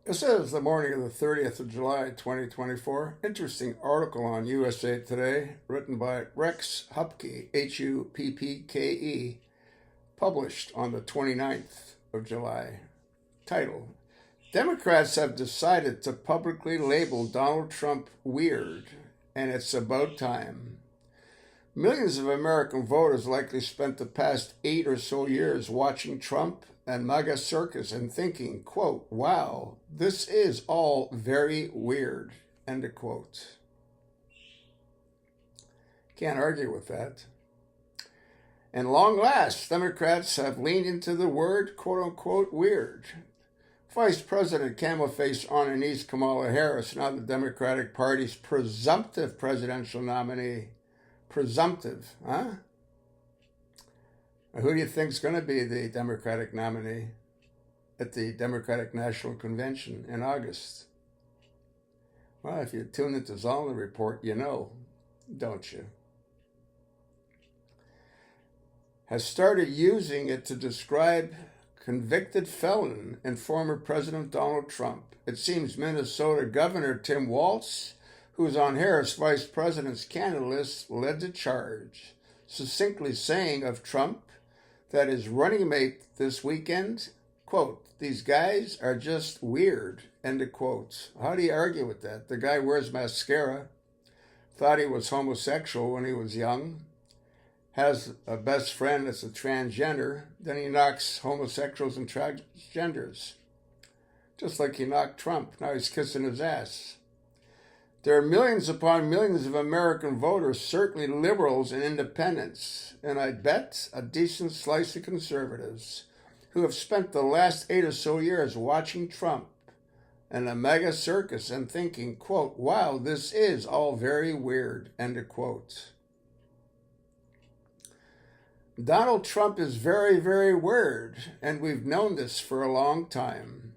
This is the morning of the 30th of July, 2024. Interesting article on USA Today, written by Rex Hupke, Huppke, published on the 29th of July. Title: Democrats have decided to publicly label Donald Trump weird, and it's about time. Millions of American voters likely spent the past 8 or so years watching Trump and MAGA circus and thinking, quote, wow, this is all very weird, end of quote. Can't argue with that. And long last, Democrats have leaned into the word, quote unquote, weird. Vice President camel-faced on her knees Kamala Harris, now the Democratic Party's presumptive presidential nominee. Presumptive, huh? Who do you think is going to be the Democratic nominee at the Democratic National Convention in August? Well, if you tune into Zollner Report, you know, don't you? Has started using it to describe convicted felon and former President Donald Trump. It seems Minnesota Governor Tim Walz, who's on Harris Vice President's candidate list, led the charge, succinctly saying of Trump that his running mate this weekend, quote, these guys are just weird, end of quote. How do you argue with that? The guy wears mascara, thought he was homosexual when he was young, has a best friend that's a transgender, then he knocks homosexuals and transgenders. Just like he knocked Trump, now he's kissing his ass. There are millions upon millions of American voters, certainly liberals and independents, and I bet a decent slice of conservatives, who have spent the last 8 or so years watching Trump and the MAGA circus and thinking, quote, wow, this is all very weird, end of quote. Donald Trump is very, very weird, and we've known this for a long time.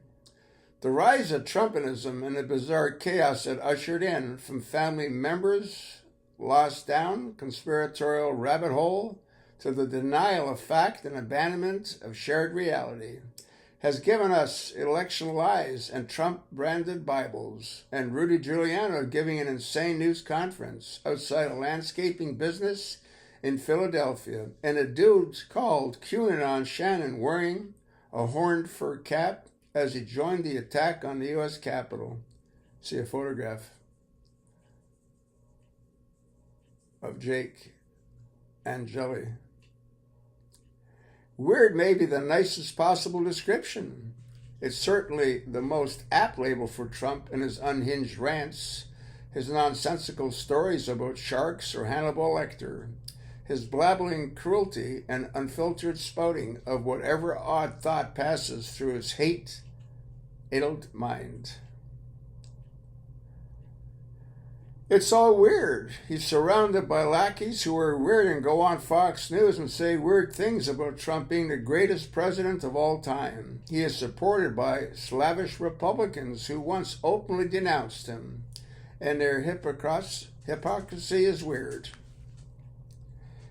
The rise of Trumpism and the bizarre chaos it ushered in from family members lost down conspiratorial rabbit hole to the denial of fact and abandonment of shared reality has given us election lies and Trump-branded Bibles and Rudy Giuliani giving an insane news conference outside a landscaping business in Philadelphia, and a dude called QAnon Shannon wearing a horned fur cap as he joined the attack on the U.S. Capitol. See a photograph of Jake Angeli. Weird may be the nicest possible description. It's certainly the most apt label for Trump and his unhinged rants, his nonsensical stories about sharks or Hannibal Lecter, his blabbling cruelty and unfiltered spouting of whatever odd thought passes through his hate-addled mind. It's all weird. He's surrounded by lackeys who are weird and go on Fox News and say weird things about Trump being the greatest president of all time. He is supported by slavish Republicans who once openly denounced him, and their hypocrisy is weird.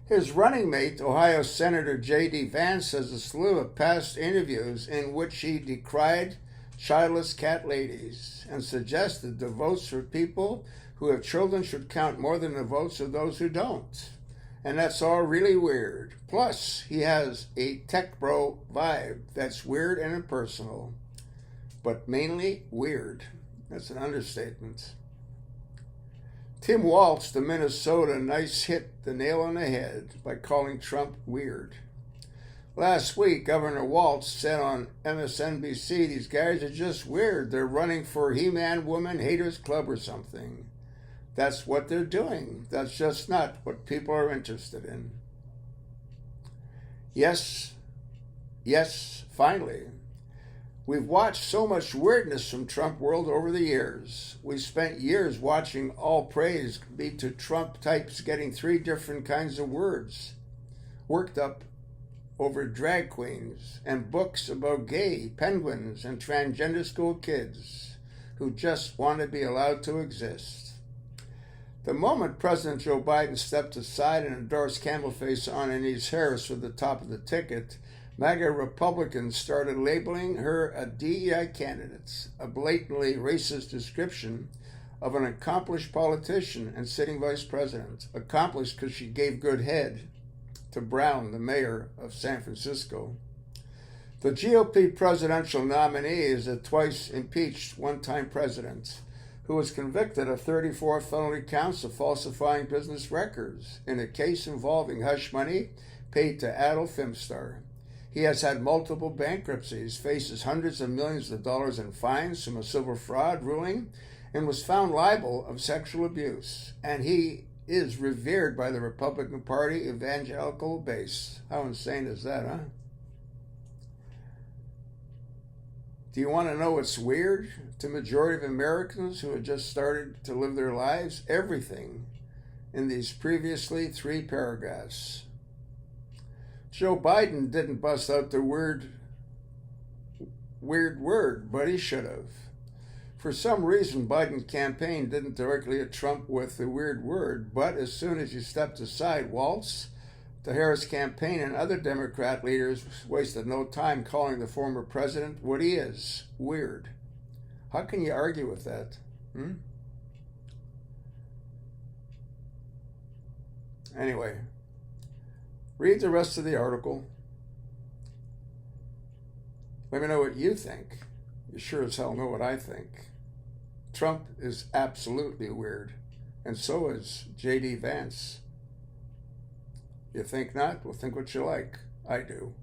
His running mate, Ohio Senator J.D. Vance, has a slew of past interviews in which he decried childless cat ladies and suggested the votes for people who have children should count more than the votes of those who don't. And that's all really weird. Plus, he has a tech bro vibe that's weird and impersonal, but mainly weird. That's an understatement. Tim Walz, the Minnesota nice, hit the nail on the head by calling Trump weird. Last week, Governor Walz said on MSNBC, these guys are just weird. They're running for He-Man Woman Haters Club or something. That's what they're doing. That's just not what people are interested in. Yes, finally. We've watched so much weirdness from Trump world over the years. We spent years watching all praise be to Trump types getting 3 different kinds of words worked up over drag queens and books about gay penguins and transgender school kids who just want to be allowed to exist. The moment President Joe Biden stepped aside and endorsed camel-face on her knees Harris for the top of the ticket, MAGA Republicans started labeling her a DEI candidate, a blatantly racist description of an accomplished politician and sitting vice president. Accomplished because she gave good head to Brown, the mayor of San Francisco. The GOP presidential nominee is a twice impeached one-time president who was convicted of 34 felony counts of falsifying business records in a case involving hush money paid to Adolf Filmstar. He has had multiple bankruptcies, faces hundreds of millions of dollars in fines from a civil fraud ruling, and was found liable of sexual abuse. And he is revered by the Republican Party evangelical base. How insane is that, huh? Do you want to know what's weird? To the majority of Americans who have just started to live their lives, everything in these previously 3 paragraphs. Joe Biden didn't bust out the weird word, but he should have. For some reason, Biden's campaign didn't directly hit Trump with the weird word, but as soon as he stepped aside, Waltz, the Harris campaign, and other Democrat leaders wasted no time calling the former president what he is, weird. How can you argue with that? Anyway, read the rest of the article. Let me know what you think. You sure as hell know what I think. Trump is absolutely weird, and so is J.D. Vance. You think not? Well, think what you like. I do.